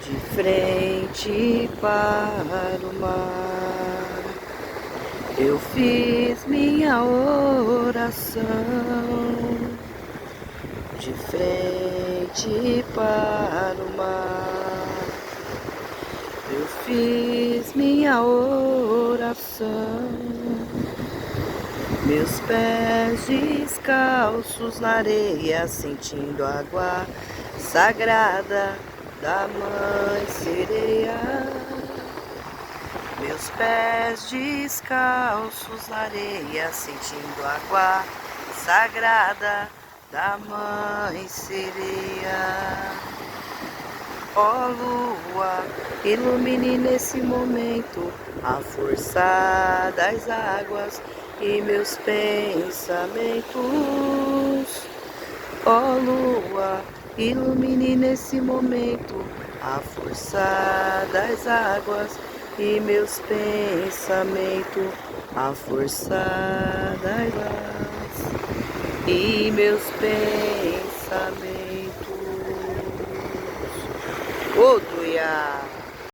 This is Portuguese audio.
de frente para o mar. Eu fiz minha oração de frente para o mar. Eu fiz minha oração, meus pés descalços na areia, sentindo a água sagrada da Mãe Sereia. Meus pés descalços na areia, sentindo a água sagrada da Mãe Sereia. Ó lua, ilumine nesse momento a força das águas e meus pensamentos. Ó lua, ilumine nesse momento a força das águas e meus pensamentos. A força das águas e meus pensamentos. Ô, Tuiá!